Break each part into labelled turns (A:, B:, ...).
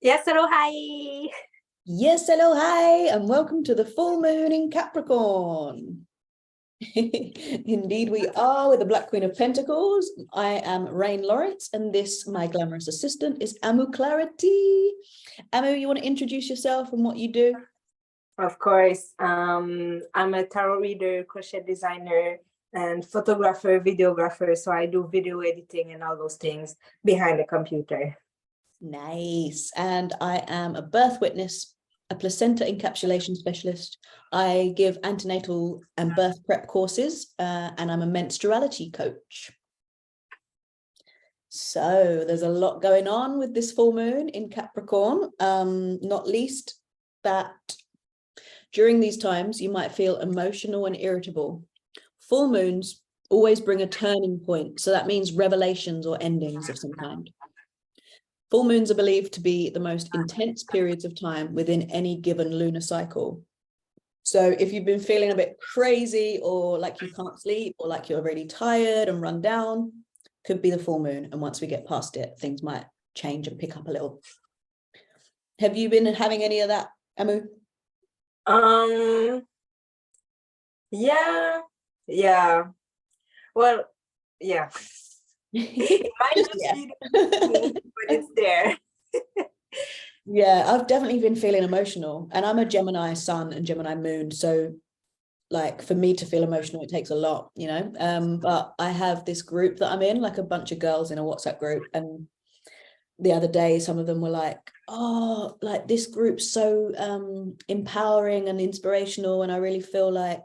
A: Yes, hello, hi.
B: Yes, hello, hi, and welcome to the full moon in Capricorn. Indeed, we are with the Black Queen of Pentacles. I am Rain Lawrence, and this, my glamorous assistant, is Amu Clarity. Amu, you want to introduce yourself and what you do?
A: Of course, I'm a tarot reader, crochet designer, and photographer, videographer. So I do video editing and all those things behind the computer.
B: Nice. And I am a birth witness, a placenta encapsulation specialist. I give antenatal and birth prep courses, and I'm a menstruality coach. So there's a lot going on with this full moon in Capricorn, not least that during these times you might feel emotional and irritable. Full moons always bring a turning point, so that means revelations or endings of some kind. Full moons are believed to be the most intense periods of time within any given lunar cycle. So if you've been feeling a bit crazy or like you can't sleep or like you're really tired and run down, could be the full moon. And once we get past it, things might change and pick up a little. Have you been having any of that, Amu?
A: Yeah. Well, yeah. It might just be the moon, but it's there.
B: Yeah, I've definitely been feeling emotional, and I'm a Gemini sun and Gemini moon, so like for me to feel emotional, it takes a lot, you know. But I have this group that I'm in, like a bunch of girls in a WhatsApp group, and the other day some of them were like, oh, like this group's so empowering and inspirational, and I really feel like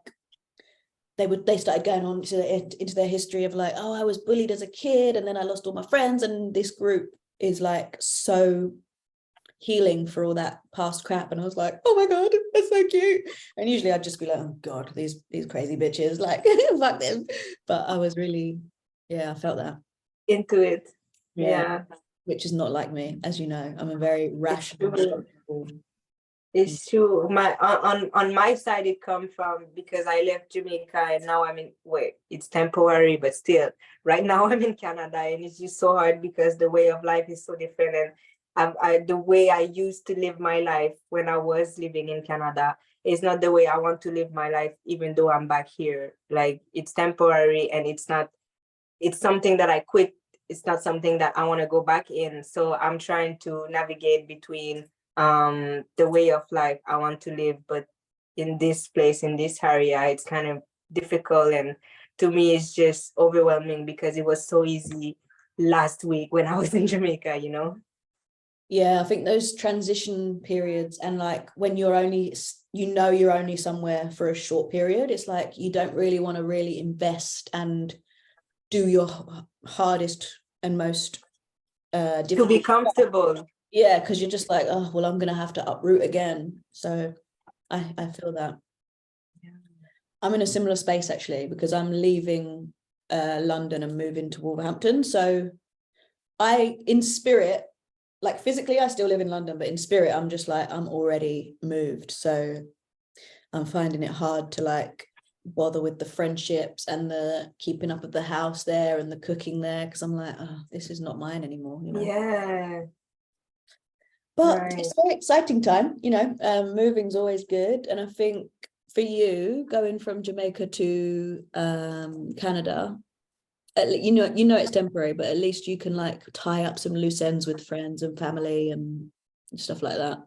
B: they started going on into their history of like, oh, I was bullied as a kid and then I lost all my friends, and this group is like so healing for all that past crap. And I was like, oh my god, that's so cute. And usually I'd just be like, oh god, these crazy bitches, like fuck them. But I was really, yeah, I felt that
A: Into it.
B: yeah, which is not like me, as you know. I'm a very rational.
A: It's true. On my side, it comes from because I left Jamaica and now I'm in. Wait, it's temporary, but still, right now I'm in Canada, and it's just so hard because the way of life is so different, and the way I used to live my life when I was living in Canada is not the way I want to live my life, even though I'm back here. Like it's temporary, and it's not. It's something that I quit. It's not something that I want to go back in. So I'm trying to navigate between the way of life I want to live, but in this place, in this area, it's kind of difficult, and to me it's just overwhelming because it was so easy last week when I was in Jamaica, you know.
B: Yeah, I think those transition periods, and like when you're only, you know, you're only somewhere for a short period, it's like you don't really want to really invest and do your hardest and most
A: To be comfortable.
B: Yeah, because you're just like, oh, well, I'm gonna have to uproot again. So I feel that. I'm in a similar space actually, because I'm leaving London and moving to Wolverhampton. So I, in spirit, like physically I still live in London, but in spirit I'm just like, I'm already moved. So I'm finding it hard to like bother with the friendships and the keeping up of the house there and the cooking there, because I'm like, oh, this is not mine anymore, you know.
A: Yeah.
B: But
A: Right.
B: it's a very exciting time, you know. Moving's always good, and I think for you going from Jamaica to Canada, you know it's temporary, but at least you can like tie up some loose ends with friends and family and stuff like that.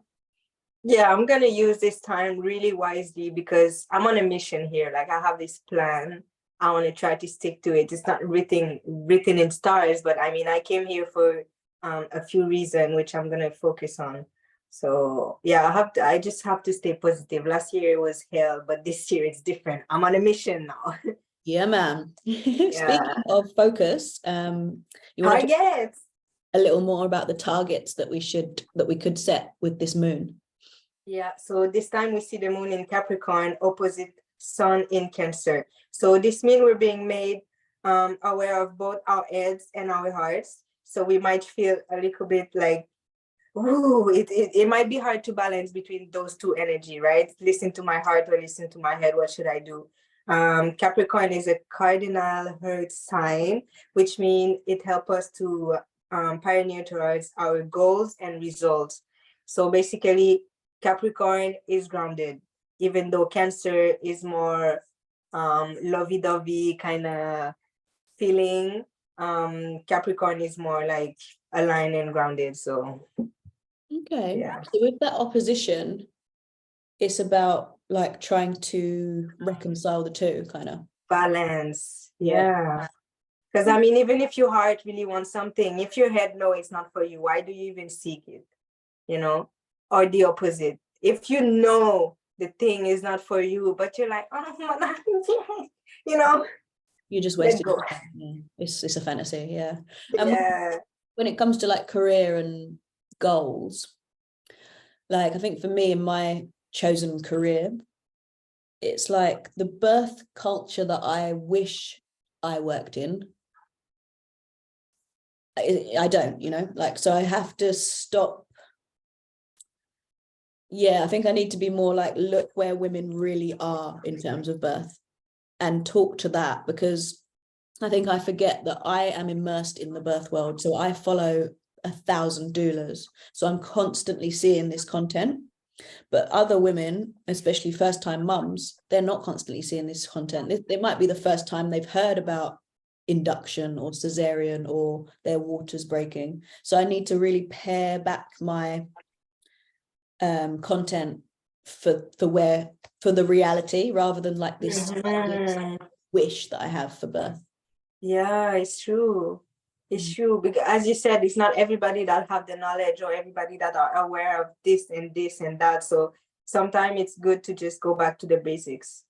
A: Yeah, I'm gonna use this time really wisely because I'm on a mission here. Like I have this plan. I want to try to stick to it. It's not written in stars, but I mean I came here for a few reasons which I'm gonna focus on. So yeah, I just have to stay positive. Last year it was hell, but this year it's different. I'm on a mission now.
B: Yeah, man.
A: Yeah.
B: Speaking of focus, you want to talk
A: Targets.
B: a little more about the targets that we could set with this moon?
A: Yeah, so this time we see the moon in Capricorn opposite sun in Cancer. So this means we're being made aware of both our heads and our hearts. So we might feel a little bit like, ooh, it might be hard to balance between those two energy, right? Listen to my heart or listen to my head. What should I do? Capricorn is a cardinal earth sign, which means it helps us to pioneer towards our goals and results. So basically, Capricorn is grounded, even though Cancer is more lovey-dovey kind of feeling. Capricorn is more like aligned and grounded. So
B: Okay.
A: yeah,
B: So with that opposition, it's about like trying to reconcile the two, kind of.
A: balance.
B: Yeah.
A: Yeah. Because I mean, even if your heart really wants something, if your head know it's not for you, why do you even seek it? You know, or the opposite. If you know the thing is not for you, but you're like, oh, you know,
B: You just
A: let
B: wasted
A: go.
B: your time. Yeah. It's a fantasy, yeah. And
A: Yeah.
B: when it comes to like career and goals, like I think for me in my chosen career, it's like the birth culture that I wish I worked in. I don't, you know, like, so I have to stop. Yeah, I think I need to be more like, look where women really are in terms of birth and talk to that, because I think I forget that I am immersed in the birth world. So I follow 1,000 doulas. So I'm constantly seeing this content. But other women, especially first-time mums, they're not constantly seeing this content. It might be the first time they've heard about induction or cesarean or their waters breaking. So I need to really pare back my content for the reality, rather than like this wish that I have for birth.
A: Yeah, it's true. It's true, because as you said, it's not everybody that have the knowledge or everybody that are aware of this and that. So sometimes it's good to just go back to the basics.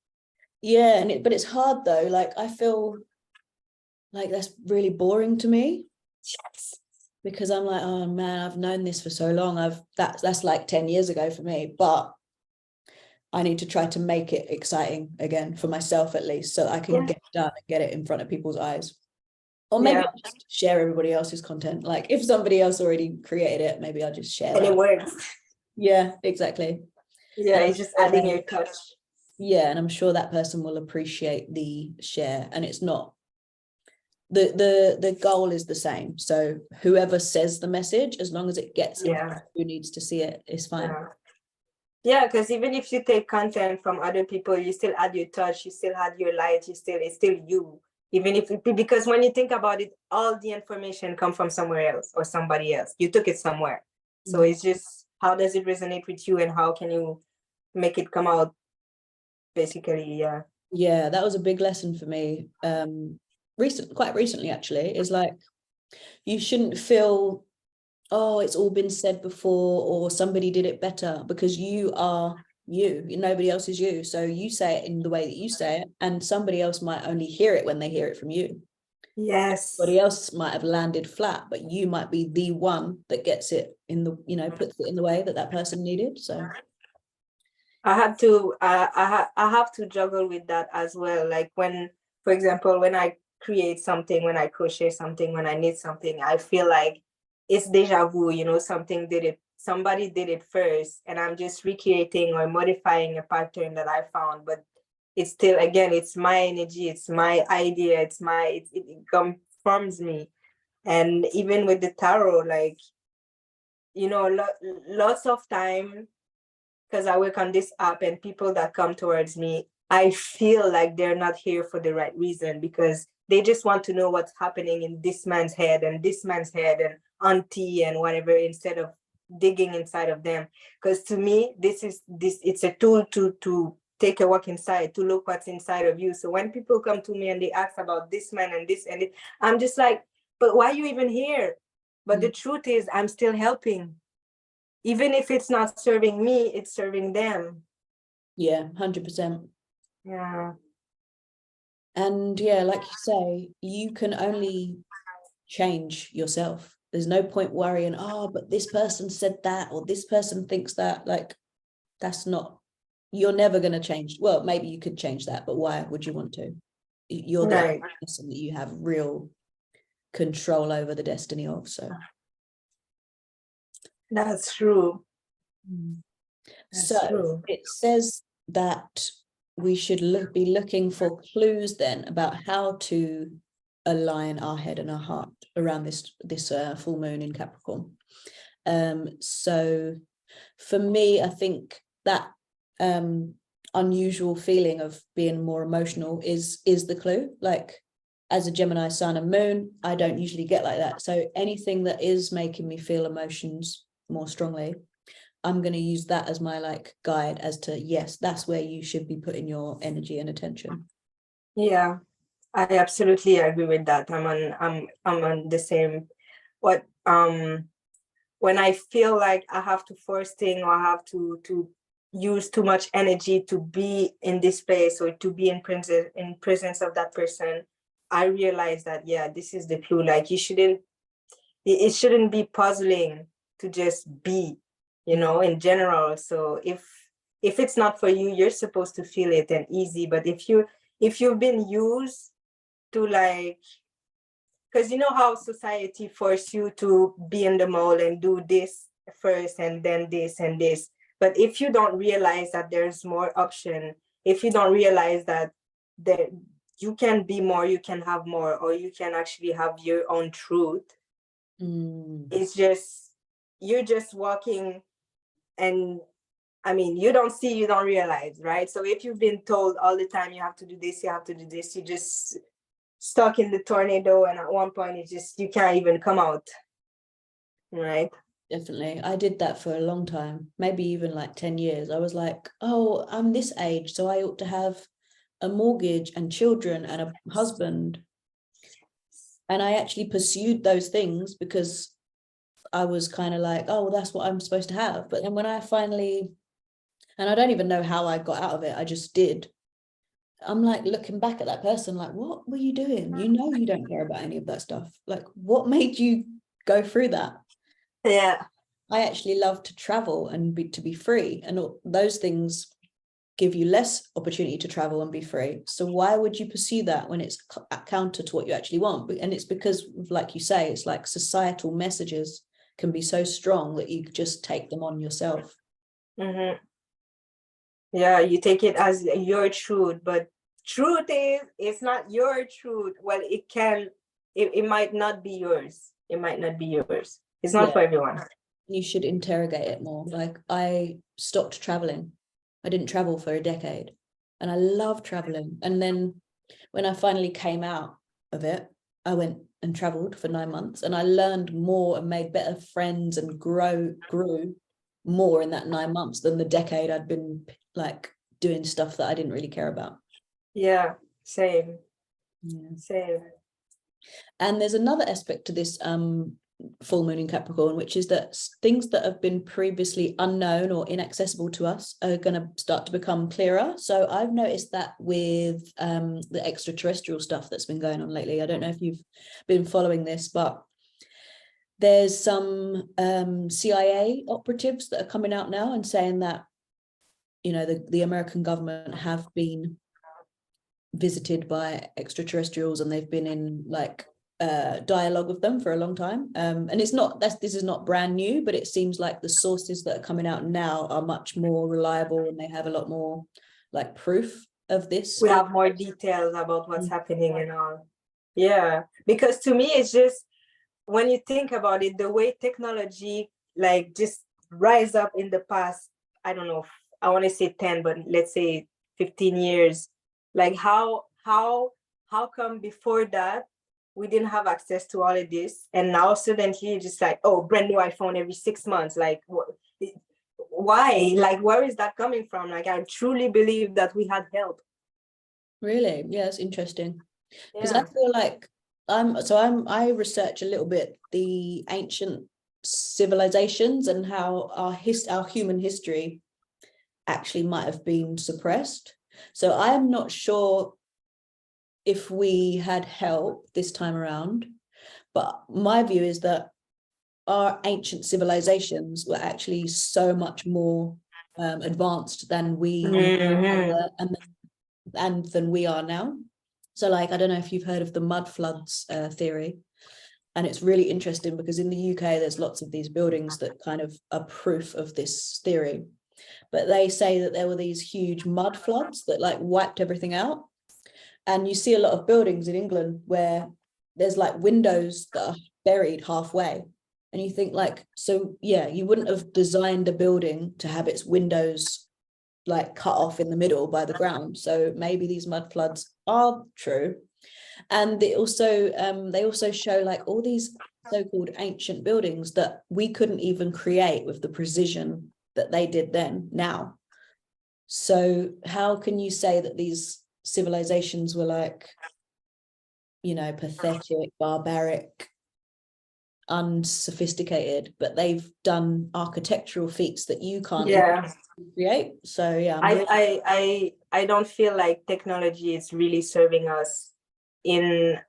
B: Yeah, but it's hard though. Like I feel like that's really boring to me.
A: Yes.
B: Because I'm like, oh man, I've known this for so long. That's like 10 years ago for me, but I need to try to make it exciting again for myself, at least, so I can get it done and get it in front of people's eyes. Or maybe I'll just share everybody else's content. Like if somebody else already created it, maybe I'll just share
A: And
B: that.
A: it works.
B: Yeah, exactly.
A: Yeah, it's just adding your touch.
B: Yeah, and I'm sure that person will appreciate the share, and it's not the goal is the same. So whoever says the message, as long as it gets who needs to see it, is fine.
A: Yeah, because even if you take content from other people, you still add your touch, you still add your light, it's still you. Even if because when you think about it, all the information come from somewhere else or somebody else. You took it somewhere. So it's just, how does it resonate with you and how can you make it come out, basically.
B: Yeah, that was a big lesson for me. Quite recently actually, is like, you shouldn't feel, oh, it's all been said before or somebody did it better, because you are you, nobody else is you. So you say it in the way that you say it, and somebody else might only hear it when they hear it from you.
A: Yes.
B: Somebody else might have landed flat, but you might be the one that gets it in the, puts it in the way that person needed. So
A: I have to I have to juggle with that as well. Like when, for example, when I create something, when I crochet something, when I knit something, I feel like it's deja vu, somebody did it first and I'm just recreating or modifying a pattern that I found, but it's still, again, it's my energy, it's my idea, it confirms me. And even with the tarot, like, lots of time, because I work on this app, and people that come towards me, I feel like they're not here for the right reason, because they just want to know what's happening in this man's head and this man's head and auntie and whatever, instead of digging inside of them. Because to me, it's a tool to take a walk inside, to look what's inside of you. So when people come to me and they ask about this man and this and it, I'm just like, but why are you even here? But the truth is, I'm still helping. Even if it's not serving me, it's serving them.
B: Yeah, 100%.
A: Yeah.
B: And yeah, like you say, you can only change yourself. There's no point worrying, oh, but this person said that, or this person thinks that. Like, that's not, you're never going to change. Well, maybe you could change that, but why would you want to? You're the
A: Right.
B: person that you have real control over the destiny of. So
A: That's true.
B: So
A: true.
B: it says that we should be looking for clues then about how to align our head and our heart around this full moon in Capricorn. So For me, I think that unusual feeling of being more emotional is the clue. Like, as a Gemini sun and moon, I don't usually get like that. So anything that is making me feel emotions more strongly, I'm going to use that as my like guide as to, yes, that's where you should be putting your energy and attention.
A: Yeah, I absolutely agree with that. I'm on the same. What when I feel like I have to force thing, or I have to use too much energy to be in this place, or to be in presence of that person, I realize that, yeah, this is the clue. Like, it shouldn't be puzzling to just be, in general. So if it's not for you, you're supposed to feel it and easy. But if you've been used to, like, because you know how society force you to be in the mall and do this first and then this and this. But if you don't realize that there's more option, if you don't realize that there you can be more, you can have more, or you can actually have your own truth, it's just, you're just walking, and I mean, you don't see, you don't realize, right? So if you've been told all the time you have to do this, you have to do this, you just stuck in the tornado, and at one point it's just, you can't even come out, right?
B: Definitely. I did that for a long time, maybe even like 10 years. I was like, oh, I'm this age, so I ought to have a mortgage and children and a husband. And I actually pursued those things because I was kind of like, oh, well, that's what I'm supposed to have. But then when I finally, and I don't even know how I got out of it, I just did. I'm like looking back at that person like, what were you doing? You know, you don't care about any of that stuff. Like, what made you go through that?
A: Yeah.
B: I actually love to travel and to be free, and those things give you less opportunity to travel and be free. So why would you pursue that when it's counter to what you actually want? And it's because, like you say, it's like societal messages can be so strong that you just take them on yourself.
A: Mm-hmm. Yeah, you take it as your truth, but truth is, it's not your truth. Well, it might not be yours. It might not be yours. It's not for everyone.
B: You should interrogate it more. Like, I stopped traveling. I didn't travel for a decade, and I love traveling. And then when I finally came out of it, I went and traveled for 9 months, and I learned more and made better friends and grew more in that 9 months than the decade I'd been like doing stuff that I didn't really care about.
A: Yeah, same.
B: Yeah.
A: Same.
B: And there's another aspect to this full moon in Capricorn, which is that things that have been previously unknown or inaccessible to us are going to start to become clearer. So I've noticed that with the extraterrestrial stuff that's been going on lately. I don't know if you've been following this, but there's some CIA operatives that are coming out now and saying that, you know, the American government have been visited by extraterrestrials, and they've been in like dialogue with them for a long time, and this is not brand new, but it seems like the sources that are coming out now are much more reliable, and they have a lot more like proof of this.
A: We have more details about what's happening and all. Yeah, because to me, it's just, when you think about it, the way technology like just rise up in the past, I don't know, I want to say 10, but let's say 15 years, like how come before that we didn't have access to all of this, and now suddenly just like, oh, brand new iPhone every 6 months, like why? Like, where is that coming from? Like, I truly believe that we had help.
B: Really? Yeah, it's interesting, because I feel like I research a little bit the ancient civilizations and how our human history actually might have been suppressed. So I am not sure if we had help this time around, but my view is that our ancient civilizations were actually so much more advanced than we and than we are now. So like, I don't know if you've heard of the mud floods theory, and it's really interesting because in the UK there's lots of these buildings that kind of are proof of this theory, but they say that there were these huge mud floods that like wiped everything out. And you see a lot of buildings in England where there's like windows that are buried halfway. And you think like, so yeah, you wouldn't have designed a building to have its windows like cut off in the middle by the ground. So maybe these mud floods are true. And they also show like all these so-called ancient buildings that we couldn't even create with the precision that they did then now. So how can you say that these civilizations were like, you know, pathetic, barbaric, unsophisticated, but they've done architectural feats that you can't create? So yeah,
A: I don't feel like technology is really serving us in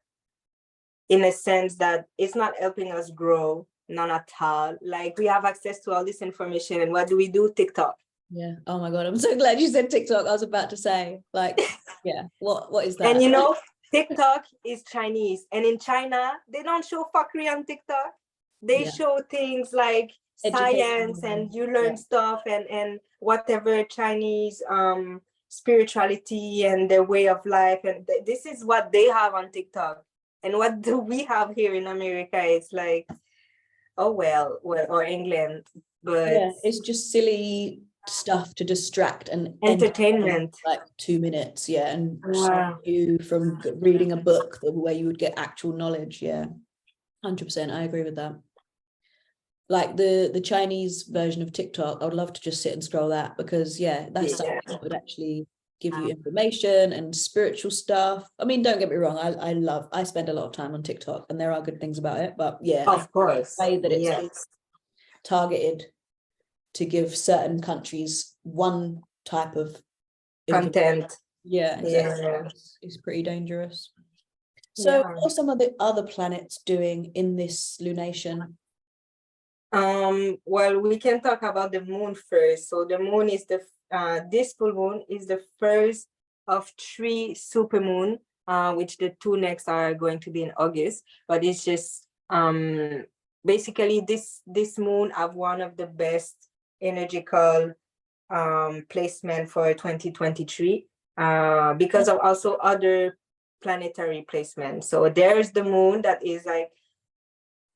A: a sense that it's not helping us grow, none at all. Like we have access to all this information, and what do? TikTok.
B: Yeah. Oh my God, I'm so glad you said TikTok. I was about to say, like, yeah, what is that?
A: And you know, TikTok is Chinese, and in China they don't show fuckery on TikTok. They show things like science, and you learn stuff, and whatever Chinese spirituality and their way of life, and this is what they have on TikTok. And what do we have here in America? It's like, oh well, or England, but
B: yeah, it's just silly stuff to distract and
A: entertainment,
B: like 2 minutes, and stop you from reading a book where you would get actual knowledge. 100%, I agree with that. Like the Chinese version of TikTok, I would love to just sit and scroll that, because that's something that would actually give you information and spiritual stuff. I mean, don't get me wrong, I spend a lot of time on TikTok and there are good things about it, but
A: of course,
B: the way that it's targeted to give certain countries one type of
A: content.
B: It's pretty dangerous. So what are some of the other planets doing in this lunation?
A: Well, we can talk about the moon first. So the moon is this full moon is the first of 3 supermoon, which the 2 next are going to be in August. But it's just basically this moon have one of the best energical placement for 2023 because of also other planetary placements. So there's the moon that is like,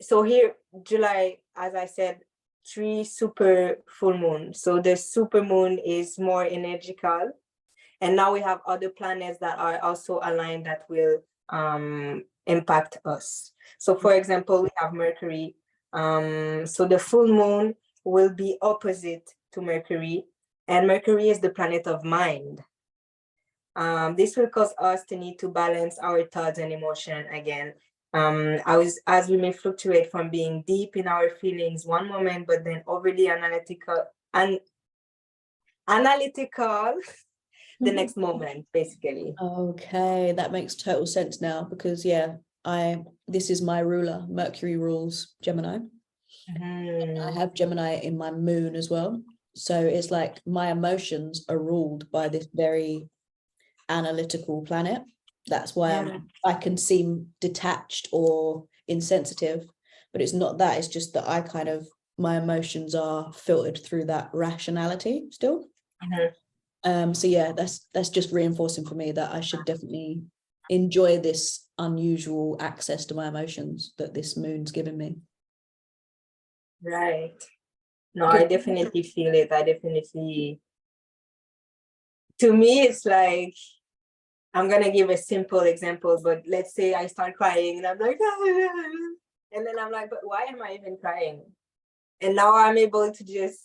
A: so here July, as I said, 3 super full moon. So the super moon is more energical, and now we have other planets that are also aligned that will impact us. So for example, we have Mercury. So the full moon will be opposite to Mercury, and Mercury is the planet of mind. This will cause us to need to balance our thoughts and emotion again. As we may fluctuate from being deep in our feelings one moment, but then overly analytical the next moment, basically.
B: Okay, that makes total sense now, because this is my ruler. Mercury rules Gemini. I have Gemini in my moon as well. So it's like my emotions are ruled by this very analytical planet. That's why I can seem detached or insensitive, but it's not that. It's just that my emotions are filtered through that rationality still. So that's just reinforcing for me that I should definitely enjoy this unusual access to my emotions that this moon's given me.
A: Right. No, I definitely feel it. To me, it's like, I'm gonna give a simple example, but let's say I start crying and I'm like, and then I'm like, but why am I even crying? And now I'm able to just,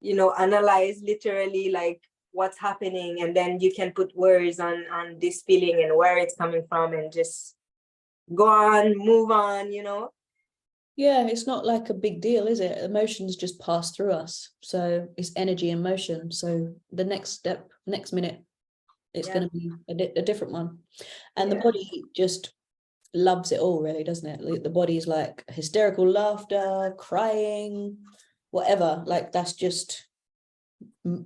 A: analyze literally like what's happening, and then you can put words on this feeling and where it's coming from, and just go on, move on,
B: it's not like a big deal, is it? Emotions just pass through us, so it's energy and motion. So the next minute it's going to be a different one, and the body just loves it all, really, doesn't it? The body's like hysterical laughter, crying, whatever, like that's just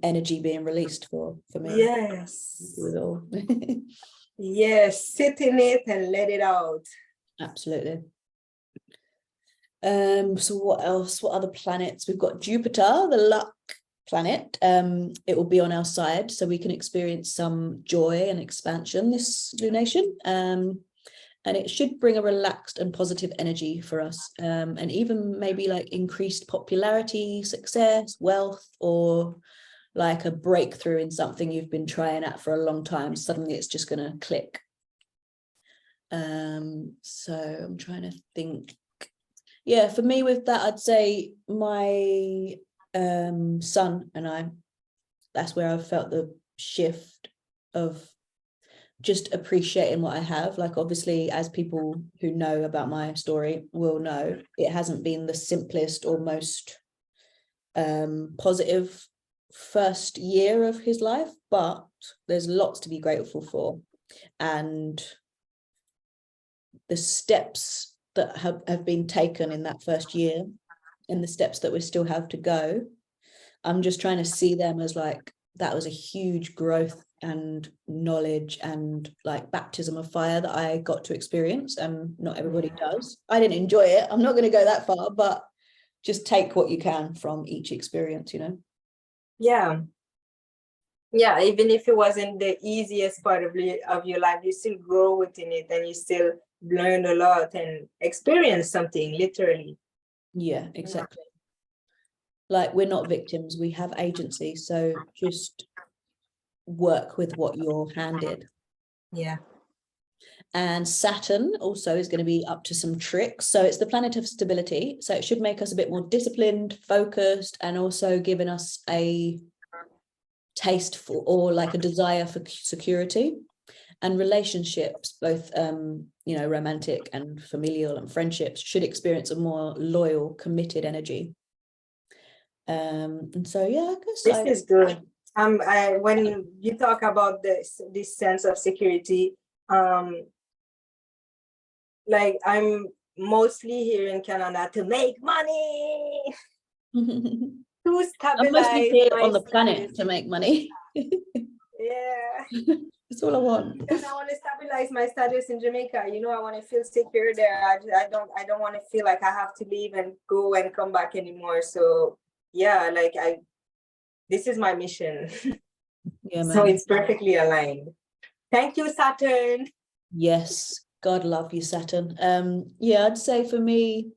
B: energy being released for me.
A: Yes.
B: With all.
A: Yes, sit in it and let it out.
B: Absolutely. So what else? What other planets? We've got Jupiter, the luck planet. It will be on our side, so we can experience some joy and expansion this lunation. and it should bring a relaxed and positive energy for us, and even maybe like increased popularity, success, wealth, or like a breakthrough in something you've been trying at for a long time. Suddenly it's just going to click. So I'm trying to think. Yeah, for me with that, I'd say my son and I, that's where I felt the shift of just appreciating what I have. Like, obviously, as people who know about my story will know, it hasn't been the simplest or most positive first year of his life, but there's lots to be grateful for. And the steps that have been taken in that first year, and the steps that we still have to go, I'm just trying to see them as like, that was a huge growth and knowledge and like baptism of fire that I got to experience, and not everybody does. I didn't enjoy it, I'm not going to go that far, but just take what you can from each experience, you know.
A: Yeah, even if it wasn't the easiest part of your life, you still grow within it, and you still learn a lot and experience something, literally.
B: Yeah, exactly. Like, we're not victims, we have agency, so just work with what you're handed.
A: Yeah.
B: And Saturn also is going to be up to some tricks. So it's the planet of stability, so it should make us a bit more disciplined, focused, and also giving us a taste for, or like a desire for, security. And relationships, both you know, romantic and familial and friendships, should experience a more loyal, committed energy. And so yeah, I guess
A: this is good. When you talk about this sense of security, like, I'm mostly here in Canada to make money, to
B: I'm mostly
A: stabilize
B: here
A: my
B: on the planet
A: status.
B: to make money.
A: Yeah.
B: That's all I want.
A: Because I want to stabilize my status in Jamaica. You know, I want to feel secure there. I don't want to feel like I have to leave and go and come back anymore. So yeah, like, this is my mission.
B: Yeah, man.
A: So it's perfectly aligned. Thank you, Saturn.
B: Yes, God love you, Saturn. Yeah, I'd say for me,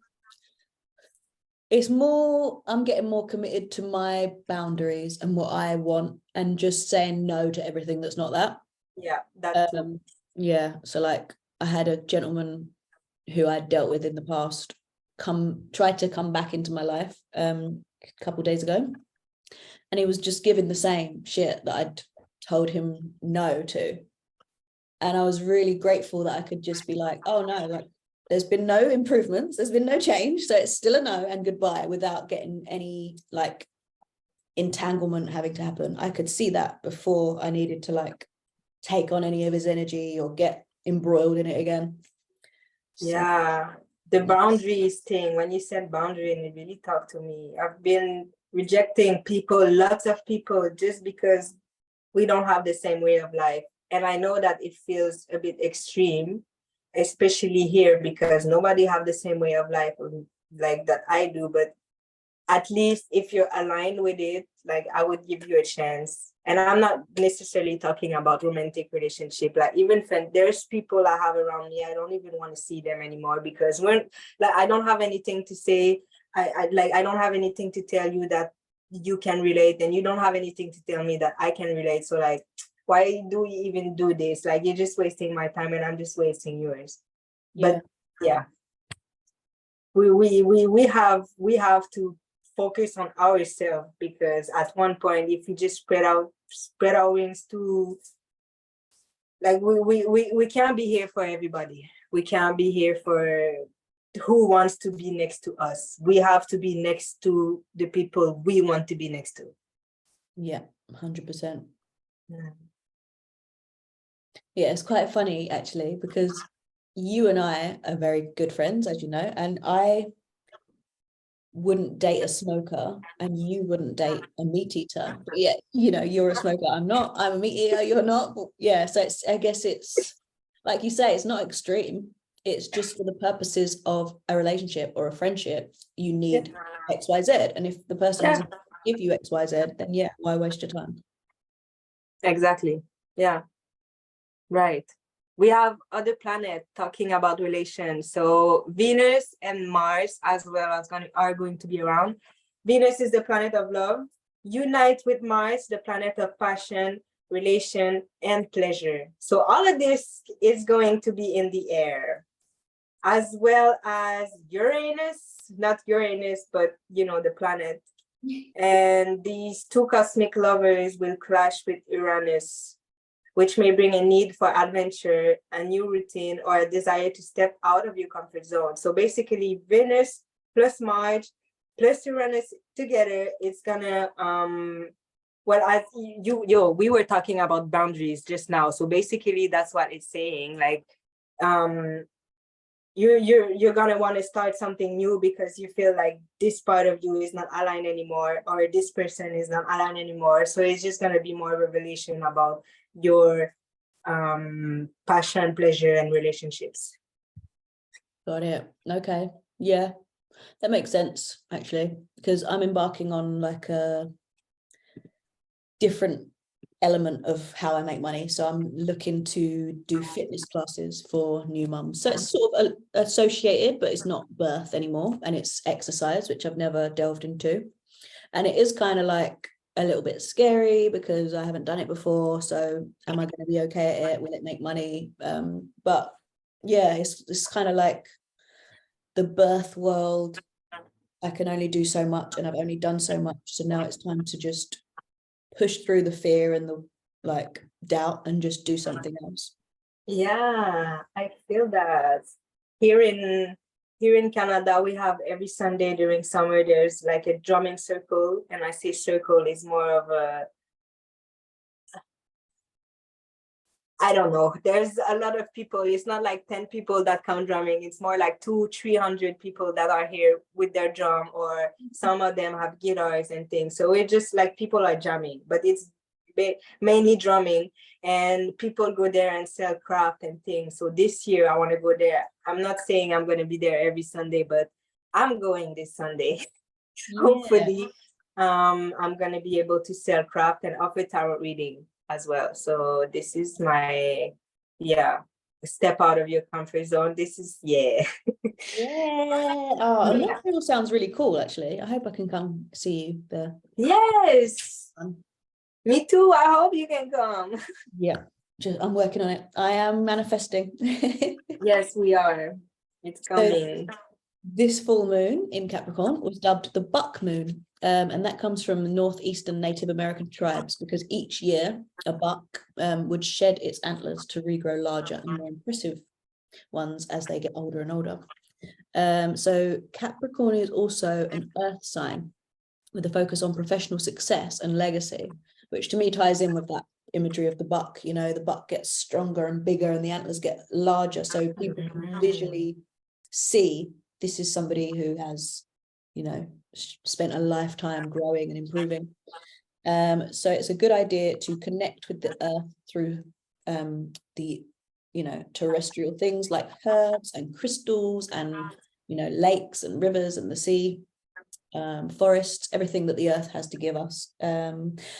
B: it's more, I'm getting more committed to my boundaries and what I want, and just saying no to everything that's not that.
A: Yeah, that too.
B: Yeah, so like, I had a gentleman who I'd dealt with in the past tried to come back into my life a couple of days ago, and he was just giving the same shit that I'd told him no to. And I was really grateful that I could just be like, oh no, like, there's been no improvements, there's been no change, so it's still a no and goodbye, without getting any like entanglement having to happen. I could see that before I needed to like take on any of his energy or get embroiled in it again. So,
A: yeah, the boundaries thing, when you said boundary, and it really talked to me. I've been rejecting people, lots of people, just because we don't have the same way of life. And I know that it feels a bit extreme, especially here, because nobody have the same way of life like that I do. But at least if you're aligned with it, like, I would give you a chance. And I'm not necessarily talking about romantic relationship. Like, even there's people I have around me, I don't even want to see them anymore, because when, like, I don't have anything to say. I don't have anything to tell you that you can relate, and you don't have anything to tell me that I can relate. So like, why do we even do this? Like, you're just wasting my time, and I'm just wasting yours.
B: yeah.
A: But yeah, we have to focus on ourselves, because at one point, if we just spread our wings to, like, we can't be here for everybody. We can't be here for who wants to be next to us. We have to be next to the people we want to be next to.
B: Yeah, 100%.
A: Yeah.
B: Yeah, it's quite funny actually, because you and I are very good friends, as you know, and I wouldn't date a smoker and you wouldn't date a meat eater. But yeah, you know, you're a smoker, I'm not. I'm a meat eater, you're not. But yeah, so it's, I guess it's like you say, it's not extreme. It's just for the purposes of a relationship or a friendship, you need XYZ. And if the person doesn't give you XYZ, then yeah, why waste your time?
A: Exactly. Yeah. Right. we have other planets talking about relations. So Venus and Mars as well are going to be around. Venus is the planet of love. Unite with Mars, the planet of passion, relation, and pleasure. So all of this is going to be in the air, as well as Uranus, not Uranus, but the planet. And these two cosmic lovers will clash with Uranus, which may bring a need for adventure, a new routine, or a desire to step out of your comfort zone. So basically, Venus plus Mars plus Uranus together, it's gonna well, as we were talking about boundaries just now. So basically, that's what it's saying. Like, you're gonna want to start something new because you feel like this part of you is not aligned anymore, or this person is not aligned anymore. So it's just gonna be more revelation about your passion, pleasure, and relationships.
B: Got it. Okay. Yeah, that makes sense actually, because I'm embarking on like a different element of how I make money. So I'm looking to do fitness classes for new mums. So it's sort of associated, but it's not birth anymore, and it's exercise, which I've never delved into. And it is kind of like a little bit scary because I haven't done it before. So am I going to be okay at it? Will it make money? But yeah, it's kind of like the birth world. I can only do so much, and I've only done so much. So now it's time to just push through the fear and the like doubt and just do something else.
A: Yeah, I feel that. Here in Canada, we have every Sunday during summer, there's like a drumming circle, and I say circle is more of a, I don't know. There's a lot of people. It's not like 10 people that come drumming. It's more like 200-300 people that are here with their drum, or some of them have guitars and things. So it's just like people are jamming, but it's mainly drumming, and people go there and sell craft and things. So this year I want to go there. I'm not saying I'm going to be there every Sunday, but I'm going this Sunday. Yeah. Hopefully, I'm going to be able to sell craft and offer tarot reading as well. So this is my, step out of your comfort zone. This is,
B: yeah. Oh, and that all sounds really cool, actually. I hope I can come see you there.
A: Yes. Me too. I hope you can come.
B: Yeah, I'm working on it. I am manifesting.
A: Yes, we are. It's coming.
B: So, this full moon in Capricorn was dubbed the buck moon, and that comes from northeastern Native American tribes, because each year a buck would shed its antlers to regrow larger and more impressive ones as they get older and older. So Capricorn is also an earth sign with a focus on professional success and legacy, which to me ties in with that imagery of the buck. The buck gets stronger and bigger and the antlers get larger, so people can visually see this is somebody who has, spent a lifetime growing and improving. So it's a good idea to connect with the earth through the, terrestrial things like herbs and crystals and, lakes and rivers and the sea, forests, everything that the earth has to give us.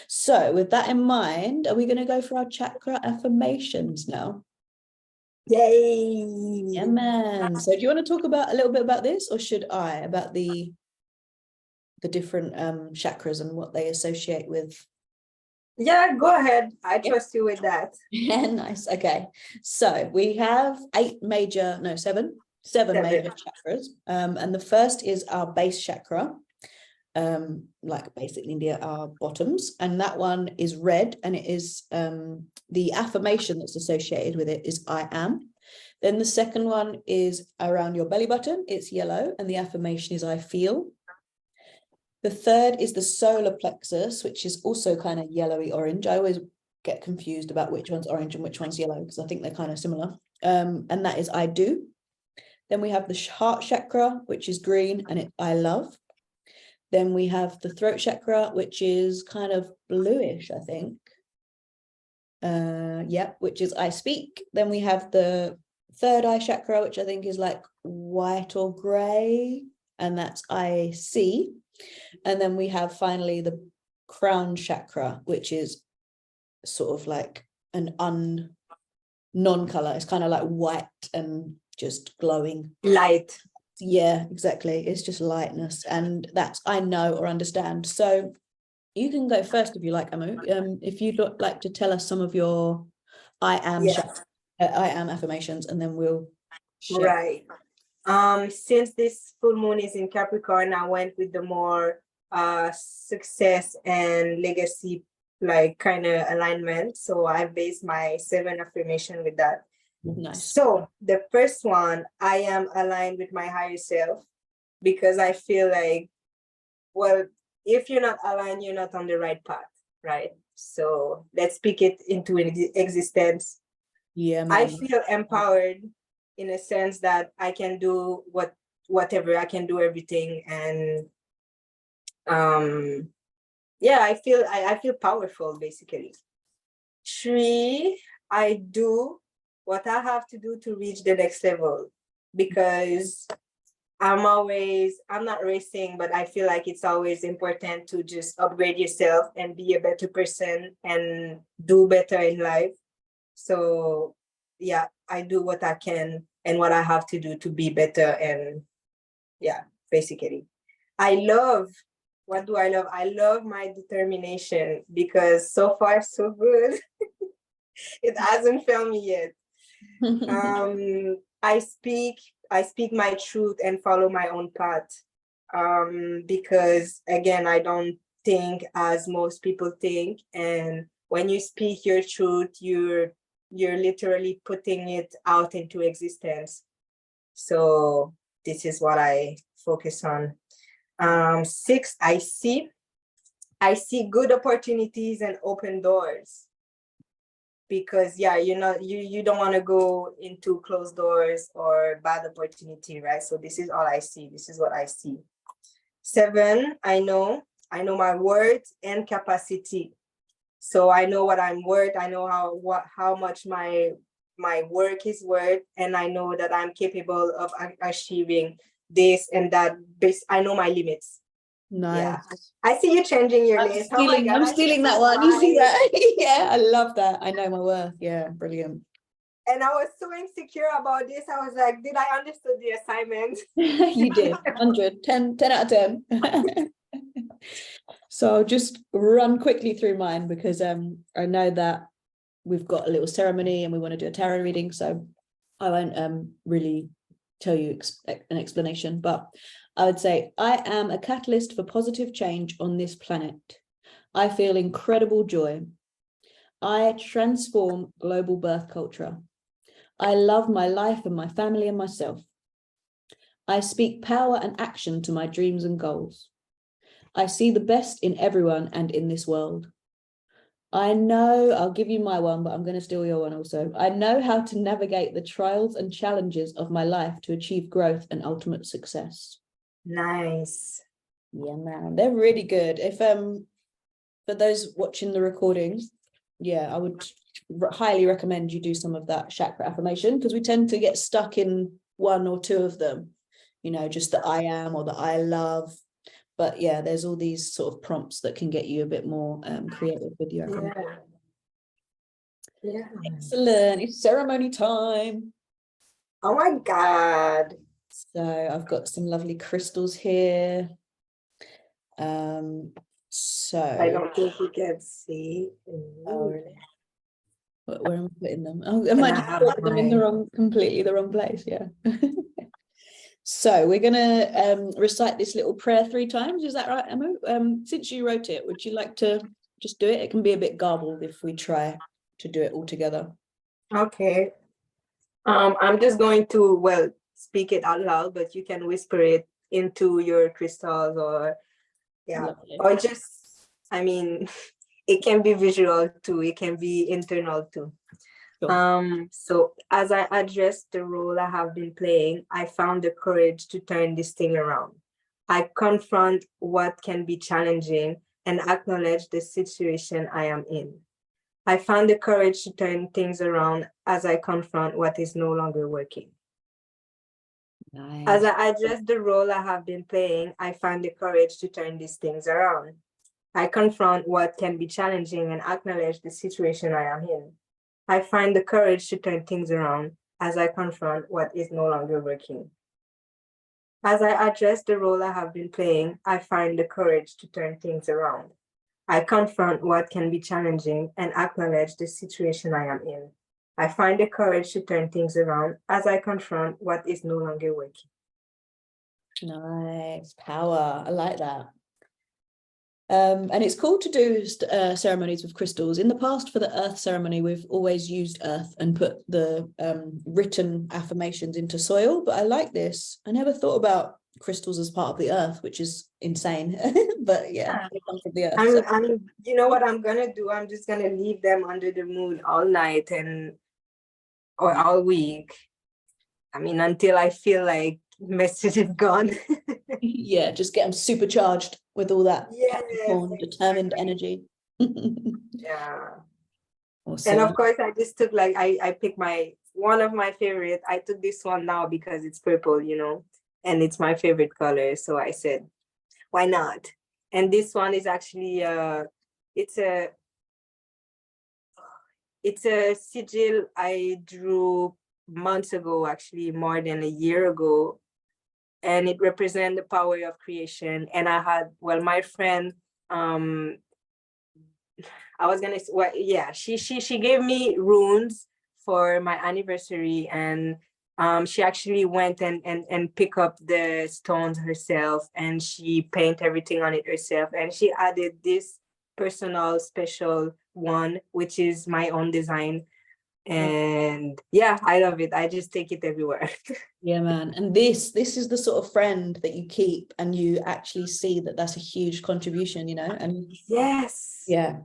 B: So with that in mind, are we going to go for our chakra affirmations now?
A: Yay!
B: Yeah, man. So do you want to talk about a little bit about this, or should I, about the different chakras and what they associate with?
A: Yeah, go ahead. I trust you with that.
B: Nice. Okay. So we have seven major chakras. And the first is our base chakra. Like basically India, our bottoms, and that one is red, and it is the affirmation that's associated with it is I am. Then the second one is around your belly button, it's yellow, and the affirmation is I feel. The third is the solar plexus, which is also kind of yellowy orange. I always get confused about which one's orange and which one's yellow, because I think they're kind of similar. And that is I do. Then we have the heart chakra, which is green, and I love. Then we have the throat chakra, which is kind of bluish, I think. Which is I speak. Then we have the third eye chakra, which I think is like white or grey, and that's I see. And then we have finally the crown chakra, which is sort of like an non-color. It's kind of like white and just glowing.
A: Light.
B: Yeah, exactly. It's just lightness, and that's I know or understand. So you can go first if you like, Amu. If you'd like to tell us some of your I am affirmations, and then we'll share.
A: Right. Since this full moon is in Capricorn, I went with the more success and legacy like kind of alignment. So I based my 7 affirmation with that.
B: Nice.
A: So the first one, I am aligned with my higher self, because I feel like, well, if you're not aligned, you're not on the right path, right? So let's speak it into existence.
B: Yeah, man.
A: I feel empowered in a sense that I can do whatever, I can do everything, and yeah, I feel powerful basically. 3, I do what I have to do to reach the next level, because I'm not racing, but I feel like it's always important to just upgrade yourself and be a better person and do better in life. So yeah, I do what I can and what I have to do to be better. And yeah, basically. What do I love? I love my determination, because so far so good. It hasn't failed me yet. I speak my truth and follow my own path. Because again, I don't think as most people think. And when you speak your truth, you're literally putting it out into existence. So this is what I focus on. 6, I see good opportunities and open doors, because yeah, you don't want to go into closed doors or bad opportunity, right? So this is all I see. This is what I see. 7, I know my worth and capacity. So I know what I'm worth. I know how much my work is worth, and I know that I'm capable of achieving this and that. I know my limits.
B: Nice.
A: Yeah. I see you changing your list. Oh my God,
B: I'm stealing that one. You see that? Yeah, I love that. I know my worth. Yeah, brilliant.
A: And I was so insecure about this. I was like, did I understand the assignment?
B: You did. 100, 10 out of 10. So I'll just run quickly through mine, because I know that we've got a little ceremony and we want to do a tarot reading. So I won't really tell you an explanation, but I would say I am a catalyst for positive change on this planet. I feel incredible joy. I transform global birth culture. I love my life and my family and myself. I speak power and action to my dreams and goals. I see the best in everyone and in this world. I know, I'll give you my one, but I'm going to steal your one also. I know how to navigate the trials and challenges of my life to achieve growth and ultimate success.
A: Nice.
B: Yeah, man, they're really good. If for those watching the recordings, yeah, I would highly recommend you do some of that chakra affirmation, because we tend to get stuck in one or two of them, just the I am or the I love. But yeah, there's all these sort of prompts that can get you a bit more creative with your affirmation.
A: Yeah.
B: Excellent. It's ceremony time.
A: Oh my God.
B: So I've got some lovely crystals here. So
A: I don't think you can see.
B: Oh, really? Where am I putting them? I might just put them in completely the wrong place. Yeah. So we're gonna recite this little prayer 3 times. Is that right, Emma? Since you wrote it, would you like to just do it? It can be a bit garbled if we try to do it all together. Okay.
A: I'm just going to speak it out loud, but you can whisper it into your crystals, or
B: Lovely.
A: or just, it can be visual too. It can be internal too. Sure. So as I address the role I have been playing, I found the courage to turn this thing around. I confront what can be challenging and acknowledge the situation I am in. I found the courage to turn things around as I confront what is no longer working. Nice. As I address the role I have been playing, I find the courage to turn these things around. I confront what can be challenging and acknowledge the situation I am in. I find the courage to turn things around as I confront what is no longer working. As I address the role I have been playing, I find the courage to turn things around. I confront what can be challenging and acknowledge the situation I am in. I find the courage to turn things around as I confront what is no longer working.
B: Nice. Power. I like that. And it's cool to do ceremonies with crystals. In the past, for the earth ceremony, we've always used earth and put the written affirmations into soil. But I like this. I never thought about crystals as part of the earth, which is insane. But yeah, it comes from the earth.
A: You know what I'm gonna do? I'm just gonna leave them under the moon all night or all week. I mean, until I feel like message is gone.
B: Yeah, just get them supercharged with all that Capricorn, determined energy.
A: Yeah.
B: Awesome.
A: And of course, I just took I picked one of my favorite. I took this one now because it's purple, and it's my favorite color. So I said, why not? And this one is actually it's a sigil I drew months ago, actually more than a year ago. And it represents the power of creation. And I had, my friend, I was gonna say, she gave me runes for my anniversary, and she actually went and pick up the stones herself, and she paint everything on it herself, and she added this personal special one, which is my own design. And yeah, I love it. I just take it everywhere.
B: Yeah, man. And this is the sort of friend that you keep and you actually see that that's a huge contribution, and
A: yes.
B: Yeah.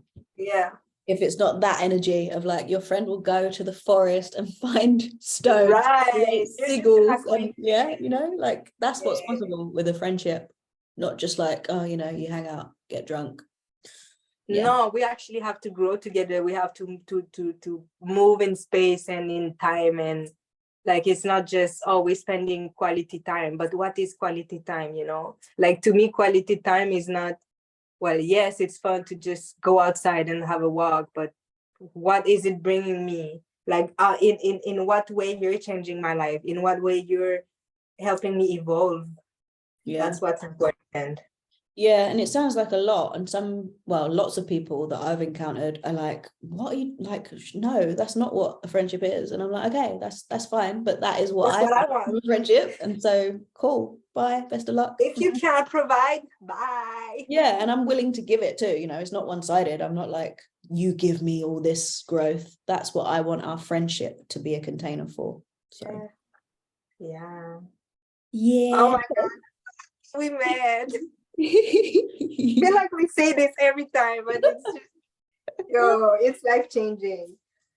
B: If it's not that energy of like your friend will go to the forest and find stones,
A: right,
B: sigils, and like that's what's possible with a friendship, not just like, oh, you hang out, get drunk.
A: No, we actually have to grow together. We have to move in space and in time, and like it's not just always spending quality time. But what is quality time? Like to me, quality time is not, well, yes, it's fun to just go outside and have a walk, but what is it bringing me? Like in what way you're changing my life? In what way you're helping me evolve? Yeah, that's what's important.
B: Yeah, and it sounds like a lot, and lots of people that I've encountered are like, what are you like? No, that's not what a friendship is. And I'm like, okay, that's fine, but that is what I want from a friendship. And so cool, bye, best of luck.
A: If you can't provide, bye.
B: Yeah, and I'm willing to give it too. It's not one-sided. I'm not like, you give me all this growth. That's what I want our friendship to be a container for. So
A: yeah.
B: Oh
A: my God, we mad. I feel like we say this every time, but it's just, it's life-changing.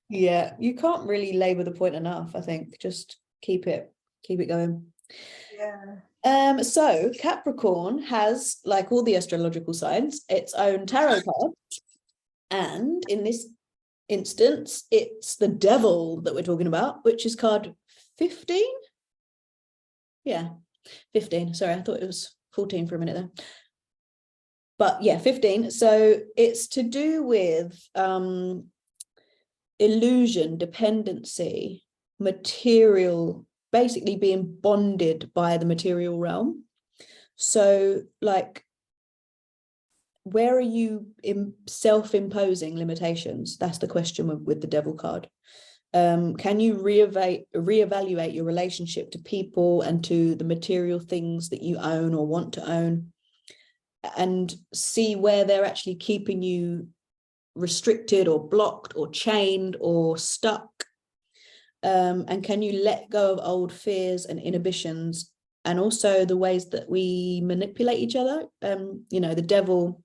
B: Yeah, you can't really labor the point enough. I think just keep it going.
A: Yeah.
B: So Capricorn has, like all the astrological signs, its own tarot card, and in this instance, it's the devil that we're talking about, which is card 15. Yeah, 15. Sorry, I thought it was 14 for a minute there. But yeah, 15. So it's to do with illusion, dependency, material, basically being bonded by the material realm. So like, where are you self-imposing limitations? That's the question with the devil card. Can you reevaluate your relationship to people and to the material things that you own or want to own, and see where they're actually keeping you restricted or blocked or chained or stuck? And can you let go of old fears and inhibitions, and also the ways that we manipulate each other? The devil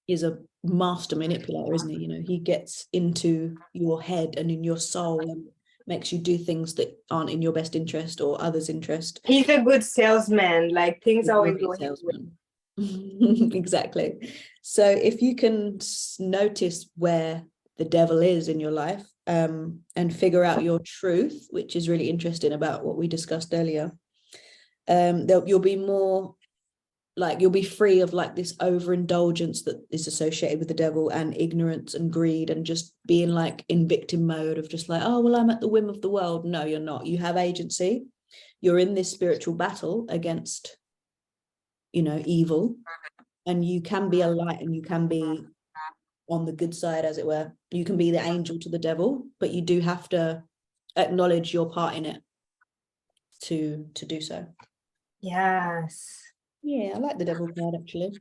B: is a master manipulator, isn't he? He gets into your head and in your soul and makes you do things that aren't in your best interest or others' interest.
A: He's a good salesman. Like things always go his way.
B: Exactly. So if you can notice where the devil is in your life, and figure out your truth, which is really interesting about what we discussed earlier, you'll be more like you'll be free of like this overindulgence that is associated with the devil, and ignorance and greed, and just being like in victim mode of just like, oh well, I'm at the whim of the world. No, you're not. You have agency. You're in this spiritual battle against, you know, evil, and you can be a light, and you can be on the good side, as it were. You can be the angel to the devil, but you do have to acknowledge your part in it to do so.
A: Yes.
B: Yeah, I like the devil card actually.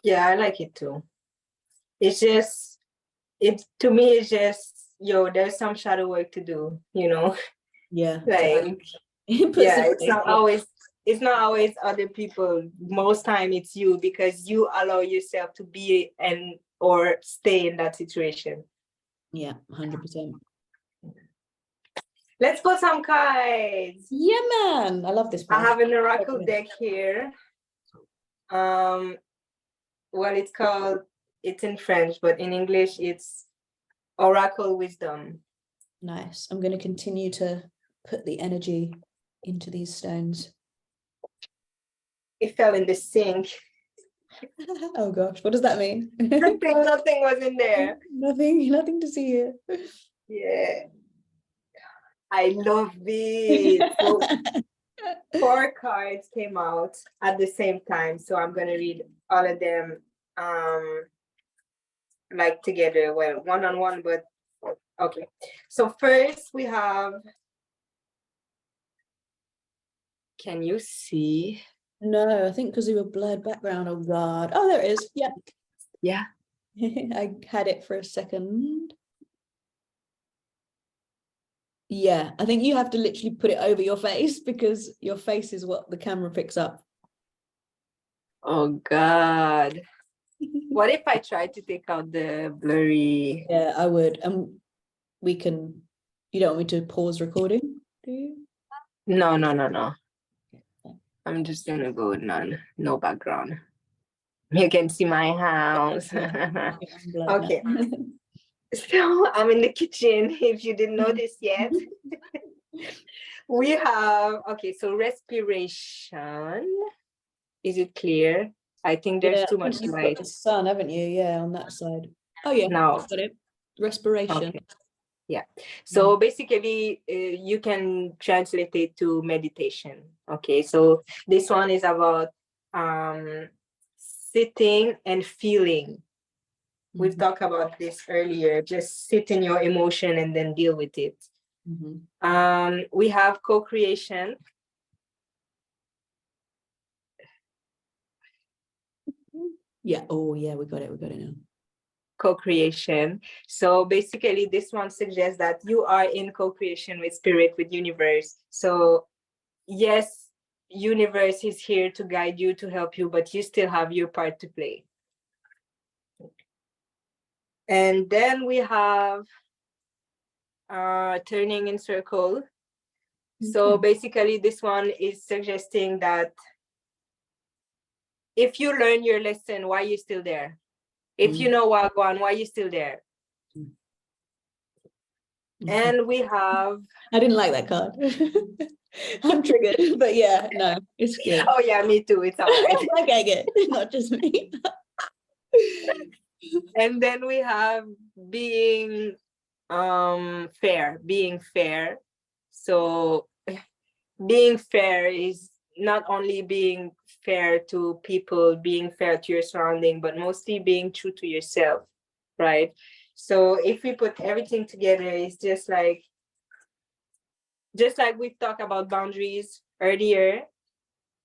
A: Yeah, I like it too. It's just, to me, it's just, there's some shadow work to do, you know.
B: Yeah.
A: Like, yeah, it's not always other people. Most time it's you, because you allow yourself to be or stay in that situation.
B: Yeah, 100%.
A: Let's put some cards.
B: Yeah, man. I love this
A: I
B: part.
A: have an oracle deck here. Well, it's in French, but in English it's Oracle Wisdom.
B: Nice. I'm going to continue to put the energy into these stones.
A: It fell in the sink.
B: Oh gosh, what does that mean?
A: Nothing was in there.
B: Nothing to see here.
A: Yeah. I love this. So 4 cards came out at the same time, so I'm gonna read all of them like together, well, one-on-one, but okay. So first we have, can you see?
B: No, I think because of a blurred background. Oh god. Oh, there it is. Yeah.
A: Yeah.
B: I had it for a second. Yeah, I think you have to literally put it over your face, because your face is what the camera picks up.
A: Oh God. What if I try to take out the blurry?
B: Yeah, I would. We can, you don't want me to pause recording, do you?
A: No. I'm just gonna go with none, no background. You can see my house. Okay. So I'm in the kitchen, if you didn't notice yet. We have, okay, so respiration. Is it clear? I think there's too much
B: you've
A: light.
B: got the sun, haven't you? Yeah, on that side. Oh yeah,
A: No.
B: got it. Respiration.
A: Okay. Yeah. So basically, you can translate it to meditation. Okay. So this one is about sitting and feeling. We've talked about this earlier. Just sit in your emotion and then deal with it. We have co-creation.
B: Yeah. Oh yeah, we got it now.
A: Co-creation. So basically this one suggests that you are in co-creation with spirit, with universe. So yes, universe is here to guide you, to help you, but you still have your part to play. And then we have turning in circle. So basically this one is suggesting that if you learn your lesson, why are you still there? If you know Wagwan, why are you still there? And we have,
B: I didn't like that card. I'm triggered, but yeah, no, it's good.
A: Oh yeah, me too, it's all right.
B: Okay, good. Not just me.
A: And then we have being fair. So being fair is not only being fair to people, being fair to your surrounding, but mostly being true to yourself, right? So if we put everything together, it's just like we've talked about boundaries earlier,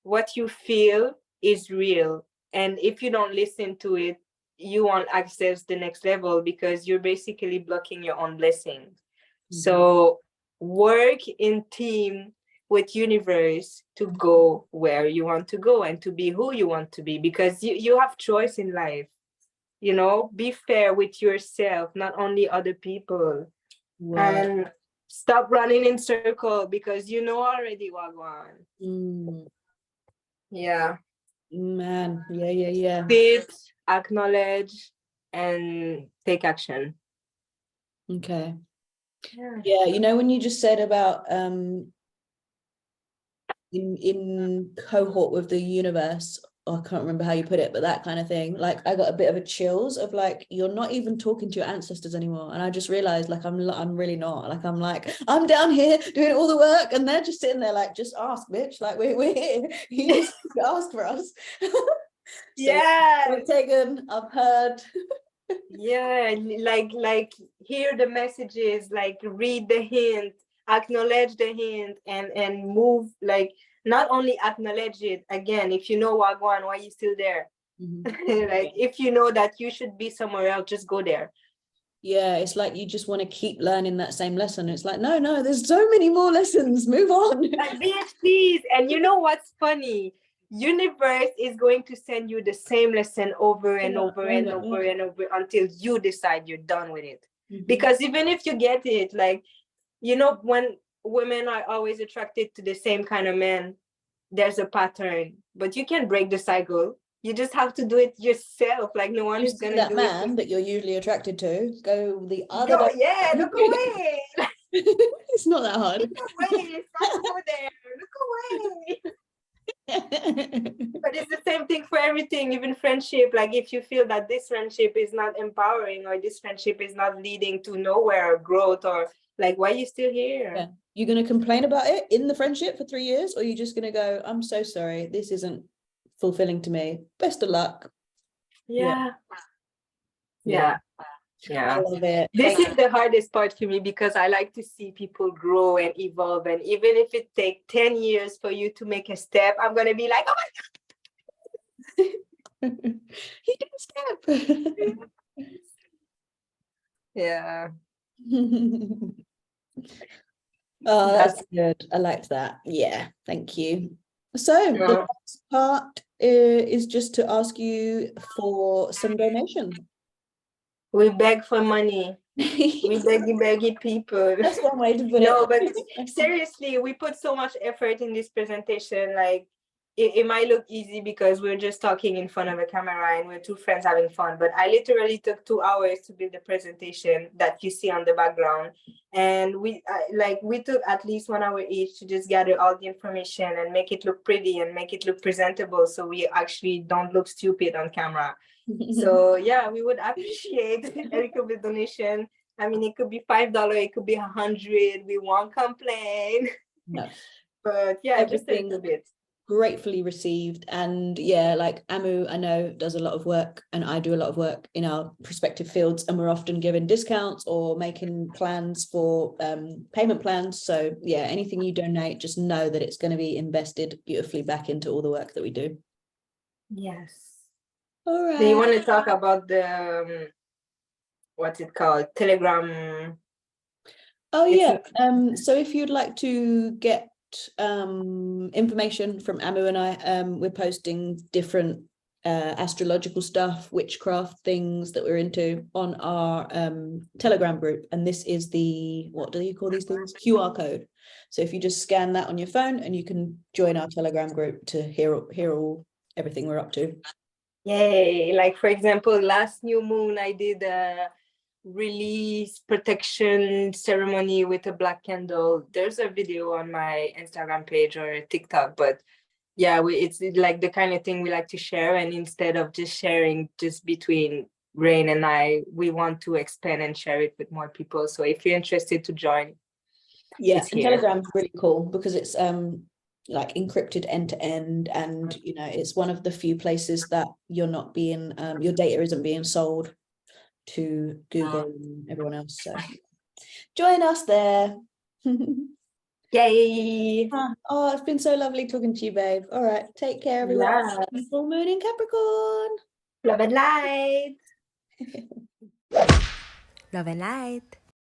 A: what you feel is real. And if you don't listen to it, you won't access the next level, because you're basically blocking your own blessing. So work in team with universe to go where you want to go and to be who you want to be, because you have choice in life. You know, be fair with yourself, not only other people. And stop running in circle, because you know already Wagwan. Yeah.
B: Man, yeah.
A: Sit, acknowledge, and take action.
B: Okay. Yeah, you know, when you just said about in cohort with the universe. I can't remember how you put it, but that kind of thing. Like I got a bit of a chills of like, you're not even talking to your ancestors anymore. And I just realized like, I'm really not. Like, I'm down here doing all the work and they're just sitting there like, just ask, bitch. Like we're here. You just ask for us. So,
A: yeah.
B: I've taken, I've heard.
A: Yeah, like hear the messages, like read the hint, acknowledge the hint, and move. Like not only acknowledge it again. If you know Wagwan, why you still there? Like if you know that you should be somewhere else, just go there.
B: Yeah, it's like you just want to keep learning that same lesson. It's like, no, there's so many more lessons. Move on.
A: Like, bitch, please. And you know what's funny? Universe is going to send you the same lesson over and over and over and over until you decide you're done with it. Because even if you get it, like, you know, when women are always attracted to the same kind of men, there's a pattern, but you can break the cycle. You just have to do it yourself. Like no one is gonna
B: that
A: do
B: man
A: it.
B: that you're usually attracted to, go the other way.
A: Yeah, look away.
B: It's not that hard.
A: Look away. Stop over there. Look away. But it's the same thing for everything, even friendship. Like if you feel that this friendship is not empowering or this friendship is not leading to nowhere or growth, or like, why are you still here?
B: Yeah. You're going to complain about it in the friendship for 3 years, or you're just going to go, I'm so sorry, this isn't fulfilling to me. Best of luck.
A: Yeah.
B: I love it.
A: This is the hardest part for me because I like to see people grow and evolve, and even if it takes 10 years for you to make a step, I'm gonna be like, oh
B: my god, he did a step.
A: Yeah.
B: Oh, that's good. I liked that. Yeah, thank you. So the next part is just to ask you for some donation.
A: We beg for money. We beggy people.
B: That's one way to put it.
A: No, but seriously, we put so much effort in this presentation. Like it might look easy because we're just talking in front of a camera and we're two friends having fun, but I literally took 2 hours to build the presentation that you see on the background. And we took at least 1 hour each to just gather all the information and make it look pretty and make it look presentable, so we actually don't look stupid on camera. So yeah, we would appreciate a little bit donation. I mean, it could be $5, it could be 100. We won't complain.
B: No.
A: But yeah, everything, just a little bit.
B: Gratefully received. And yeah, like Amu, I know, does a lot of work, and I do a lot of work in our respective fields, and we're often given discounts or making plans for payment plans. So yeah, anything you donate, just know that it's going to be invested beautifully back into all the work that we do.
A: Yes.
B: All right.
A: Do you want to talk about the what's it called, Telegram?
B: Oh yeah. So if you'd like to get information from Amu and I, we're posting different astrological stuff, witchcraft things that we're into on our Telegram group, and this is the, what do you call these things, QR code. So if you just scan that on your phone, and you can join our Telegram group to hear all everything we're up to.
A: Yay. Like for example, last new moon I did a release protection ceremony with a black candle. There's a video on my Instagram page or TikTok, but yeah, it's like the kind of thing we like to share, and instead of just sharing just between Rain and I, we want to expand and share it with more people. So if you're interested to join,
B: yeah, and Telegram's really cool because it's like encrypted end to end, and you know, it's one of the few places that you're not being your data isn't being sold to Google and everyone else. So join us there.
A: Yay.
B: Oh, it's been so lovely talking to you, babe. All right, take care, everyone.
A: Yes.
B: Full moon in Capricorn.
A: Love and light.
C: Love and light.